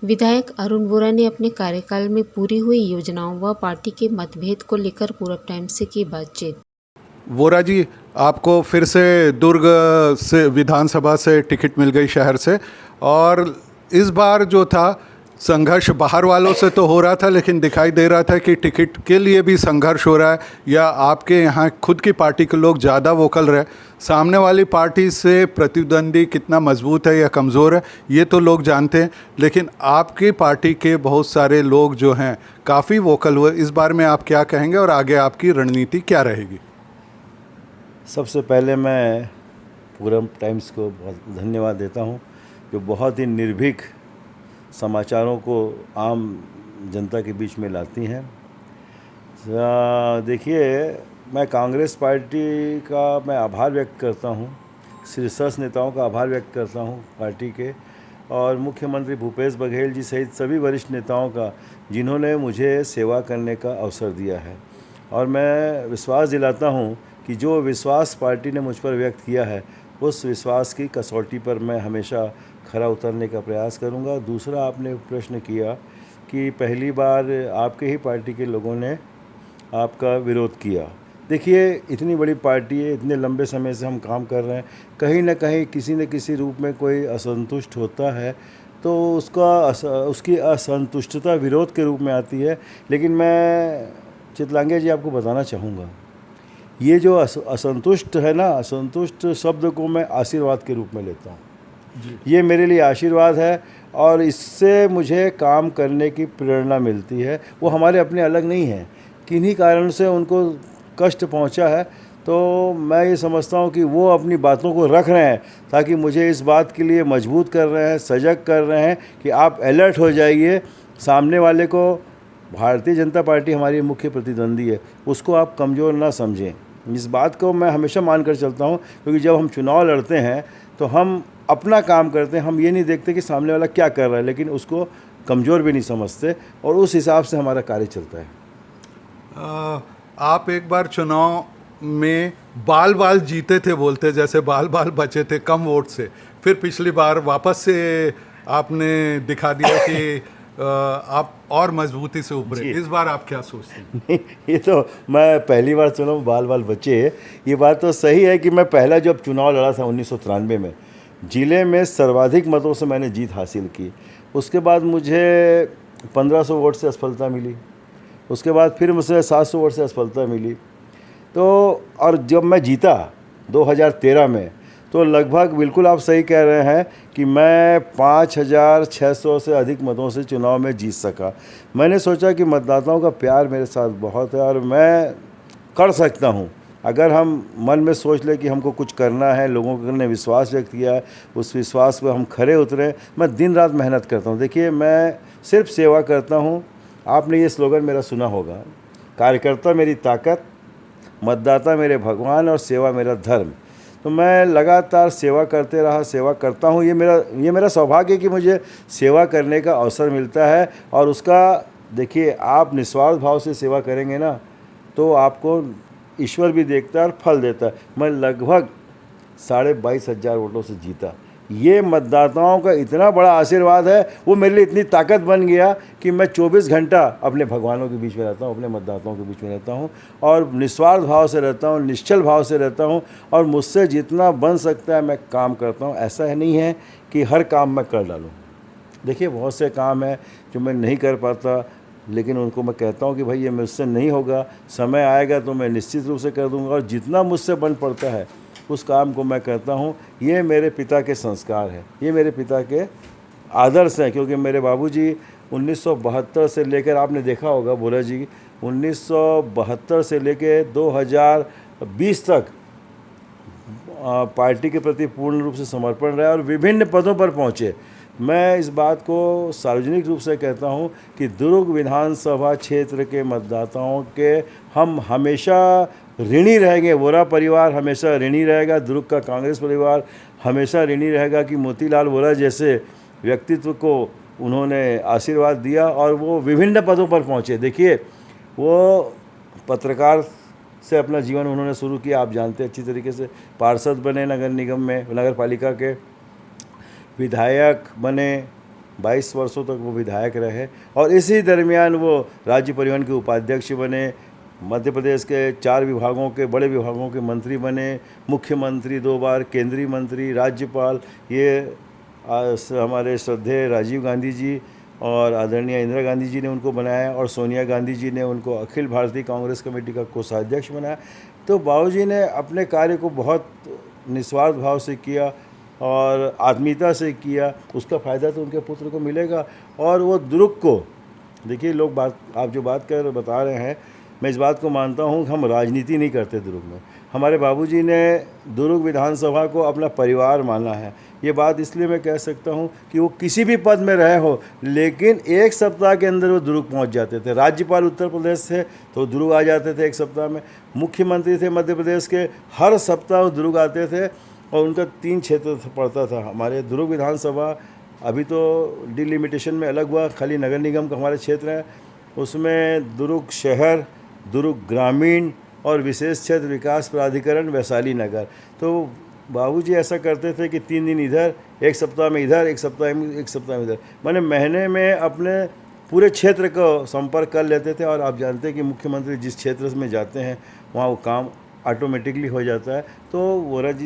विधायक अरुण वोरा ने अपने कार्यकाल में पूरी हुई योजनाओं व पार्टी के मतभेद को लेकर पूरब टाइम्स से की बातचीत। वोरा जी, आपको फिर से दुर्ग से विधानसभा से टिकट मिल गई शहर से, और इस बार जो था संघर्ष बाहर वालों से तो हो रहा था, लेकिन दिखाई दे रहा था कि टिकट के लिए भी संघर्ष हो रहा है, या आपके यहाँ खुद की पार्टी के लोग ज़्यादा वोकल रहे। सामने वाली पार्टी से प्रतिद्वंदी कितना मजबूत है या कमज़ोर है ये तो लोग जानते हैं, लेकिन आपकी पार्टी के बहुत सारे लोग जो हैं काफ़ी वोकल हुए। इस बारे में आप क्या कहेंगे और आगे आपकी रणनीति क्या रहेगी? सबसे पहले मैं पूरब टाइम्स को बहुत धन्यवाद देता हूं, जो बहुत ही निर्भीक समाचारों को आम जनता के बीच में लाती हैं। देखिए, मैं कांग्रेस पार्टी का मैं आभार व्यक्त करता हूं, शीर्षस्थ नेताओं का आभार व्यक्त करता हूं पार्टी के, और मुख्यमंत्री भूपेश बघेल जी सहित सभी वरिष्ठ नेताओं का, जिन्होंने मुझे सेवा करने का अवसर दिया है। और मैं विश्वास दिलाता हूं कि जो विश्वास पार्टी ने मुझ पर व्यक्त किया है, उस विश्वास की कसौटी पर मैं हमेशा खरा उतरने का प्रयास करूंगा। दूसरा, आपने प्रश्न किया कि पहली बार आपके ही पार्टी के लोगों ने आपका विरोध किया। देखिए, इतनी बड़ी पार्टी है, इतने लंबे समय से हम काम कर रहे हैं, कहीं ना कहीं किसी न किसी रूप में कोई असंतुष्ट होता है, तो उसकी असंतुष्टता विरोध के रूप में आती है। लेकिन मैं चितलांगे जी आपको बताना चाहूँगा, ये जो असंतुष्ट है ना, असंतुष्ट शब्द को मैं आशीर्वाद के रूप में लेता हूँ। ये मेरे लिए आशीर्वाद है, और इससे मुझे काम करने की प्रेरणा मिलती है। वो हमारे अपने अलग नहीं हैं, किन्हीं कारण से उनको कष्ट पहुंचा है, तो मैं ये समझता हूँ कि वो अपनी बातों को रख रहे हैं, ताकि मुझे इस बात के लिए मजबूत कर रहे हैं, सजग कर रहे हैं कि आप अलर्ट हो जाइए। सामने वाले को, भारतीय जनता पार्टी हमारी मुख्य प्रतिद्वंदी है, उसको आप कमज़ोर ना समझें। इस बात को मैं हमेशा मानकर चलता हूँ, क्योंकि जब हम चुनाव लड़ते हैं तो हम अपना काम करते हैं, हम ये नहीं देखते कि सामने वाला क्या कर रहा है, लेकिन उसको कमज़ोर भी नहीं समझते, और उस हिसाब से हमारा कार्य चलता है। आप एक बार चुनाव में बाल बाल जीते थे बोलते, जैसे बाल बाल बचे थे कम वोट से, फिर पिछली बार वापस से आपने दिखा दिया कि आप और मजबूती से उभरे। इस बार आप क्या सोचते हैं? नहीं, ये तो मैं पहली बार चुनाव बाल बाल बचे, ये बात तो सही है कि मैं पहला जब चुनाव लड़ा था 1993 में, ज़िले में सर्वाधिक मतों से मैंने जीत हासिल की। उसके बाद मुझे 1500 वोट से असफलता मिली, उसके बाद फिर मुझे 700 वोट से असफलता मिली। तो और जब मैं जीता 2013 में, तो लगभग बिल्कुल आप सही कह रहे हैं कि मैं 5600 से अधिक मतों से चुनाव में जीत सका। मैंने सोचा कि मतदाताओं का प्यार मेरे साथ बहुत है, और मैं कर सकता हूँ। अगर हम मन में सोच लें कि हमको कुछ करना है, लोगों ने विश्वास व्यक्त किया है, उस विश्वास पर हम खरे उतरे। मैं दिन रात मेहनत करता हूँ। देखिए, मैं सिर्फ सेवा करता हूँ। आपने ये स्लोगन मेरा सुना होगा, कार्यकर्ता मेरी ताकत, मतदाता मेरे भगवान और सेवा मेरा धर्म। तो मैं लगातार सेवा करते रहा, सेवा करता हूँ। ये मेरा सौभाग्य है कि मुझे सेवा करने का अवसर मिलता है, और उसका देखिए, आप निस्वार्थ भाव से सेवा करेंगे ना, तो आपको ईश्वर भी देखता है और फल देता है। मैं लगभग 22,500 वोटों से जीता। ये मतदाताओं का इतना बड़ा आशीर्वाद है, वो मेरे लिए इतनी ताकत बन गया कि मैं 24 घंटा अपने भगवानों के बीच में रहता हूँ, अपने मतदाताओं के बीच में रहता हूँ, और निस्वार्थ भाव से रहता हूँ, निश्चल भाव से रहता हूँ, और मुझसे जितना बन सकता है मैं काम करता हूँ। ऐसा नहीं है कि हर काम मैं कर डालूँ। देखिए, बहुत से काम हैं जो मैं नहीं कर पाता, लेकिन उनको मैं कहता हूँ कि भाई ये मुझसे नहीं होगा, समय आएगा तो मैं निश्चित रूप से कर दूँगा, और जितना मुझसे बन पड़ता है उस काम को मैं करता हूँ। ये मेरे पिता के संस्कार है, ये मेरे पिता के आदर्श हैं, क्योंकि मेरे बाबूजी 1972 से लेकर, आपने देखा होगा भोला जी, 1972 से लेकर 2020 तक पार्टी के प्रति पूर्ण रूप से समर्पण रहे, और विभिन्न पदों पर पहुँचे। मैं इस बात को सार्वजनिक रूप से कहता हूं कि दुर्ग विधानसभा क्षेत्र के मतदाताओं के हम हमेशा ऋणी रहेंगे। वोरा परिवार हमेशा ऋणी रहेगा, दुर्ग का कांग्रेस परिवार हमेशा ऋणी रहेगा कि मोतीलाल वोरा जैसे व्यक्तित्व को उन्होंने आशीर्वाद दिया, और वो विभिन्न पदों पर पहुंचे। देखिए, वो पत्रकार से अपना जीवन उन्होंने शुरू किया, आप जानते हैं अच्छी तरीके से। पार्षद बने नगर निगम में, नगर पालिका के विधायक बने, 22 वर्षों तक वो विधायक रहे और इसी दरमियान वो राज्य परिवहन के उपाध्यक्ष बने, मध्य प्रदेश के 4 विभागों के बड़े विभागों के मंत्री बने, मुख्यमंत्री 2 बार, केंद्रीय मंत्री, राज्यपाल। ये हमारे श्रद्धेय राजीव गांधी जी और आदरणीय इंदिरा गांधी जी ने उनको बनाया और सोनिया गांधी जी ने उनको अखिल भारतीय कांग्रेस कमेटी का कोषाध्यक्ष बनाया। तो बाबूजी ने अपने कार्य को बहुत निस्वार्थ भाव से किया और आत्मीयता से किया। उसका फ़ायदा तो उनके पुत्र को मिलेगा। और वो दुर्ग को देखिए, लोग आप जो बात बता रहे हैं, मैं इस बात को मानता हूँ कि हम राजनीति नहीं करते दुर्ग में। हमारे बाबूजी ने दुर्ग विधानसभा को अपना परिवार माना है। ये बात इसलिए मैं कह सकता हूँ कि वो किसी भी पद में रहे हो, लेकिन 1 सप्ताह के अंदर वो दुर्ग पहुँच जाते थे। राज्यपाल उत्तर प्रदेश से तो दुर्ग आ जाते थे 1 सप्ताह में। मुख्यमंत्री थे मध्य प्रदेश के, हर सप्ताह वो दुर्ग आते थे और उनका 3 क्षेत्र पड़ता था। हमारे दुर्ग विधानसभा अभी तो डिलिमिटेशन में अलग हुआ, खाली नगर निगम का हमारे क्षेत्र है। उसमें दुर्ग शहर, दुर्ग ग्रामीण और विशेष क्षेत्र विकास प्राधिकरण वैशाली नगर। तो बाबूजी ऐसा करते थे कि 3 दिन इधर, 1 सप्ताह में इधर, 1 सप्ताह में इधर, माने महीने में अपने पूरे क्षेत्र को संपर्क कर लेते थे। और आप जानते हैं कि मुख्यमंत्री जिस क्षेत्र में जाते हैं वहाँ वो काम ऑटोमेटिकली हो जाता है। तो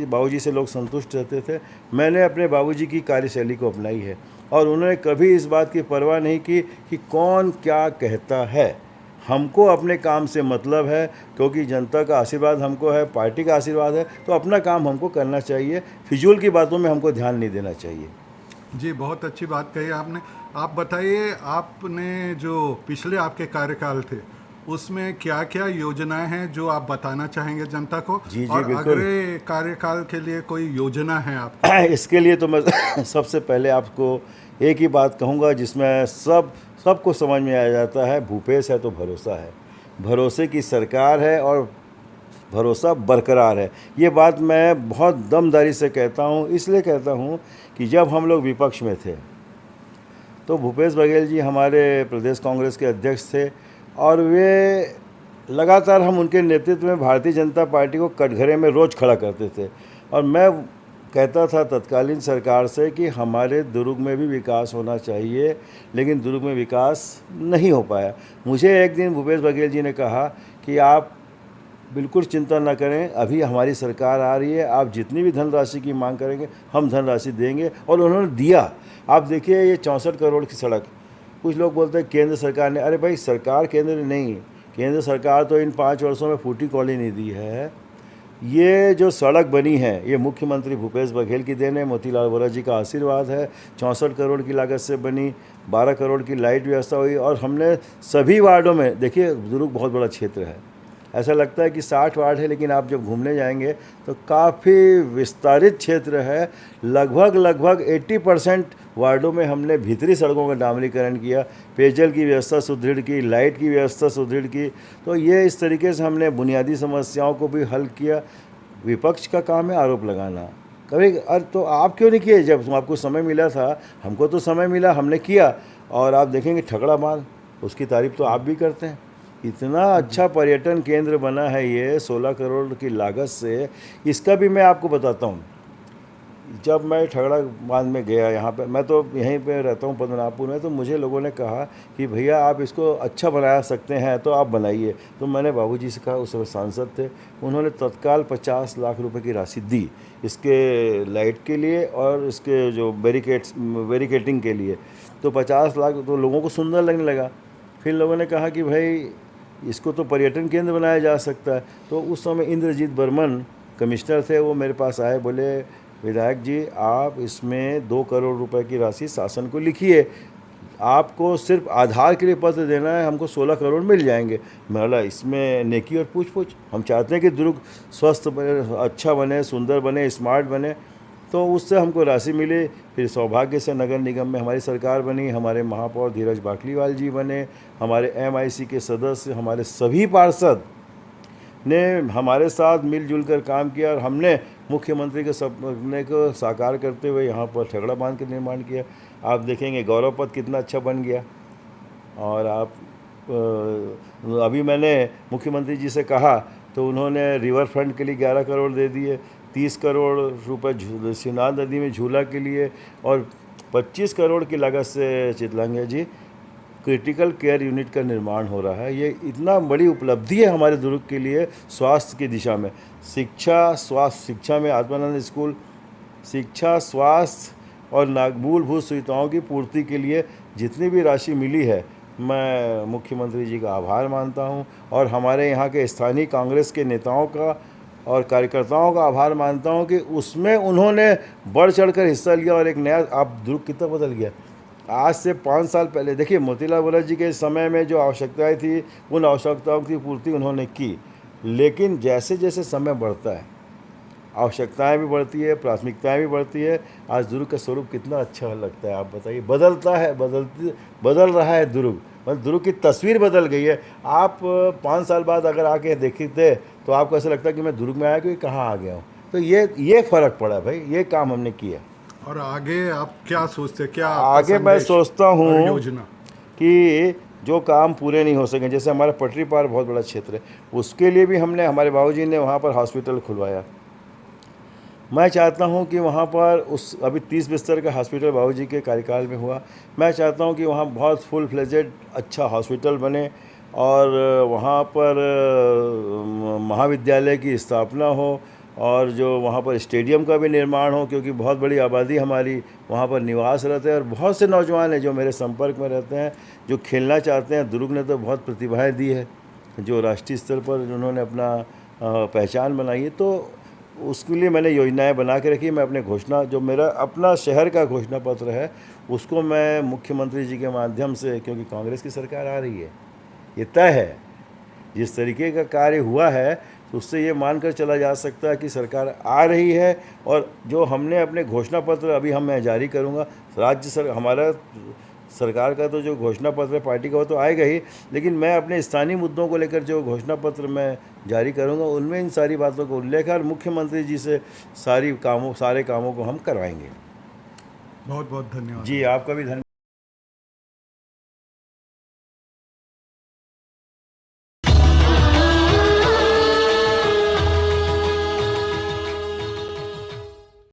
बाबूजी से लोग संतुष्ट रहते थे। मैंने अपने बाबूजी की कार्यशैली को अपनाई है और उन्होंने कभी इस बात की परवाह नहीं की कि कौन क्या कहता है। हमको अपने काम से मतलब है, क्योंकि जनता का आशीर्वाद हमको है, पार्टी का आशीर्वाद है, तो अपना काम हमको करना चाहिए। फिजूल की बातों में हमको ध्यान नहीं देना चाहिए। जी, बहुत अच्छी बात कही आपने। आप बताइए, आपने जो पिछले आपके कार्यकाल थे उसमें क्या क्या योजनाएं हैं जो आप बताना चाहेंगे जनता को? जी और बिल्कुल। अगले कार्यकाल के लिए कोई योजना है आपकी? इसके लिए तो मैं सबसे पहले आपको एक ही बात कहूँगा जिसमें सबको समझ में आ जाता है, भूपेश है तो भरोसा है। भरोसे की सरकार है और भरोसा बरकरार है। ये बात मैं बहुत दमदारी से कहता हूँ। इसलिए कहता हूँ कि जब हम लोग विपक्ष में थे तो भूपेश बघेल जी हमारे प्रदेश कांग्रेस के अध्यक्ष थे और वे लगातार, हम उनके नेतृत्व में भारतीय जनता पार्टी को कटघरे में रोज़ खड़ा करते थे। और मैं कहता था तत्कालीन सरकार से कि हमारे दुर्ग में भी विकास होना चाहिए, लेकिन दुर्ग में विकास नहीं हो पाया। मुझे एक दिन भूपेश बघेल जी ने कहा कि आप बिल्कुल चिंता न करें, अभी हमारी सरकार आ रही है, आप जितनी भी धनराशि की मांग करेंगे हम धनराशि देंगे। और उन्होंने दिया। आप देखिए, ये 64 करोड़ की सड़क, कुछ लोग बोलते हैं केंद्र सरकार ने, अरे भाई सरकार केंद्र नहीं, केंद्र सरकार तो इन 5 वर्षों में फूटी कौड़ी नहीं दी है। ये जो सड़क बनी है ये मुख्यमंत्री भूपेश बघेल की देन है, मोतीलाल वोरा जी का आशीर्वाद है। 64 करोड़ की लागत से बनी, 12 करोड़ की लाइट व्यवस्था हुई और हमने सभी वार्डों में, देखिए दुर्ग बहुत बड़ा क्षेत्र है, ऐसा लगता है कि 60 वार्ड है, लेकिन आप जब घूमने जाएंगे तो काफ़ी विस्तारित क्षेत्र है। लगभग 80% वार्डों में हमने भीतरी सड़कों का डामरीकरण किया, पेयजल की व्यवस्था सुदृढ़ की, लाइट की व्यवस्था सुदृढ़ की। तो ये इस तरीके से हमने बुनियादी समस्याओं को भी हल किया। विपक्ष का काम है आरोप लगाना। कभी अरे तो आप क्यों नहीं किए? जब आपको समय मिला था, हमको तो समय मिला, हमने किया। और आप देखेंगे ठगड़ा माल, उसकी तारीफ तो आप भी करते हैं। इतना अच्छा पर्यटन केंद्र बना है ये 16 करोड़ की लागत से। इसका भी मैं आपको बताता हूँ। जब मैं ठगड़ा बांध में गया, यहाँ पे मैं तो यहीं पे रहता हूँ पद्मनाभपुर में, तो मुझे लोगों ने कहा कि भैया आप इसको अच्छा बना सकते हैं तो आप बनाइए। तो मैंने बाबूजी से कहा, उस समय सांसद थे, उन्होंने तत्काल 50 लाख रुपए की राशि दी इसके लाइट के लिए और इसके जो बैरिकेटिंग के लिए। तो 50 लाख तो लोगों को सुंदर लगने लगा। फिर लोगों ने कहा कि भाई इसको तो पर्यटन केंद्र बनाया जा सकता है। तो उस समय इंद्रजीत बर्मन कमिश्नर थे, वो मेरे पास आए, बोले विधायक जी आप इसमें 2 करोड़ रुपए की राशि शासन को लिखिए, आपको सिर्फ आधार के लिए पत्र देना है, हमको 16 करोड़ मिल जाएंगे। मैं बोला इसमें नेकी और पूछ हम चाहते हैं कि दुर्ग स्वस्थ बने, अच्छा बने, सुंदर बने, स्मार्ट बने। तो उससे हमको राशि मिली। फिर सौभाग्य से नगर निगम में हमारी सरकार बनी, हमारे महापौर धीरज बाकलीवाल जी बने, हमारे MIC के सदस्य, हमारे सभी पार्षद ने हमारे साथ मिलजुल कर काम किया और हमने मुख्यमंत्री के सपने को साकार करते हुए यहाँ पर ठगड़ा बांध का निर्माण किया। आप देखेंगे गौरव पथ कितना अच्छा बन गया। और आप अभी मैंने मुख्यमंत्री जी से कहा तो उन्होंने रिवर फ्रंट के लिए 11 करोड़ दे दिए, 30 करोड़ रुपए शिवनाथ नदी में झूला के लिए, और 25 करोड़ की लागत से चितलांगे जी क्रिटिकल केयर यूनिट का निर्माण हो रहा है। ये इतना बड़ी उपलब्धि है हमारे दुर्ग के लिए स्वास्थ्य की दिशा में। शिक्षा में आत्मानंद स्कूल शिक्षा, स्वास्थ्य और मूलभूत सुविधाओं की पूर्ति के लिए जितनी भी राशि मिली है, मैं मुख्यमंत्री जी का आभार मानता हूं और हमारे यहाँ के स्थानीय कांग्रेस के नेताओं का और कार्यकर्ताओं का आभार मानता हूं कि उसमें उन्होंने बढ़ चढ़कर हिस्सा लिया और एक नया आप दुर्ग कितना बदल गया। आज से 5 साल पहले देखिए मोतीलाल वोरा जी के समय में जो आवश्यकताएं थी उन आवश्यकताओं की पूर्ति उन्होंने की, लेकिन जैसे जैसे समय बढ़ता है आवश्यकताएं भी बढ़ती है, प्राथमिकताएं भी बढ़ती है। आज दुर्ग का स्वरूप कितना अच्छा लगता है, आप बताइए। बदल रहा है दुर्ग, मतलब दुर्ग की तस्वीर बदल गई है। आप 5 साल बाद अगर आके देखते तो आपको ऐसा लगता है कि मैं दुर्ग में आया कि कहाँ आ गया हूँ। तो ये फ़र्क पड़ा भाई, ये काम हमने किया। और आगे आप क्या सोचते, क्या आगे मैं सोचता हूँ योजना कि जो काम पूरे नहीं हो सके, जैसे हमारा पटरी पार बहुत बड़ा क्षेत्र है, उसके लिए भी हमने हमारे बाबूजी ने वहाँ पर हॉस्पिटल खुलवाया। मैं चाहता हूं कि वहाँ पर अभी 30 बिस्तर का हॉस्पिटल बाबूजी के कार्यकाल में हुआ। मैं चाहता हूं कि वहाँ बहुत फुल फ्लेजेड अच्छा हॉस्पिटल बने और वहाँ पर महाविद्यालय की स्थापना हो और जो वहाँ पर स्टेडियम का भी निर्माण हो, क्योंकि बहुत बड़ी आबादी हमारी वहाँ पर निवास रहते हैं और बहुत से नौजवान हैं जो मेरे संपर्क में रहते हैं, जो खेलना चाहते हैं। दुर्ग ने तो बहुत प्रतिभाएँ दी है, जो राष्ट्रीय स्तर पर उन्होंने अपना पहचान बनाई है। तो उसके लिए मैंने योजनाएं बना के रखी। मैं अपने घोषणा, जो मेरा अपना शहर का घोषणा पत्र है, उसको मैं मुख्यमंत्री जी के माध्यम से, क्योंकि कांग्रेस की सरकार आ रही है, ये तय है। जिस तरीके का कार्य हुआ है तो उससे ये मानकर चला जा सकता है कि सरकार आ रही है। और जो हमने अपने घोषणा पत्र अभी मैं जारी करूँगा, हमारा सरकार का तो जो घोषणा पत्र पार्टी का वो तो आएगा ही, लेकिन मैं अपने स्थानीय मुद्दों को लेकर जो घोषणा पत्र मैं जारी करूंगा उनमें इन सारी बातों को उल्लेख है और मुख्यमंत्री जी से सारे कामों को हम करवाएंगे। बहुत बहुत धन्यवाद जी। आपका भी धन्यवाद।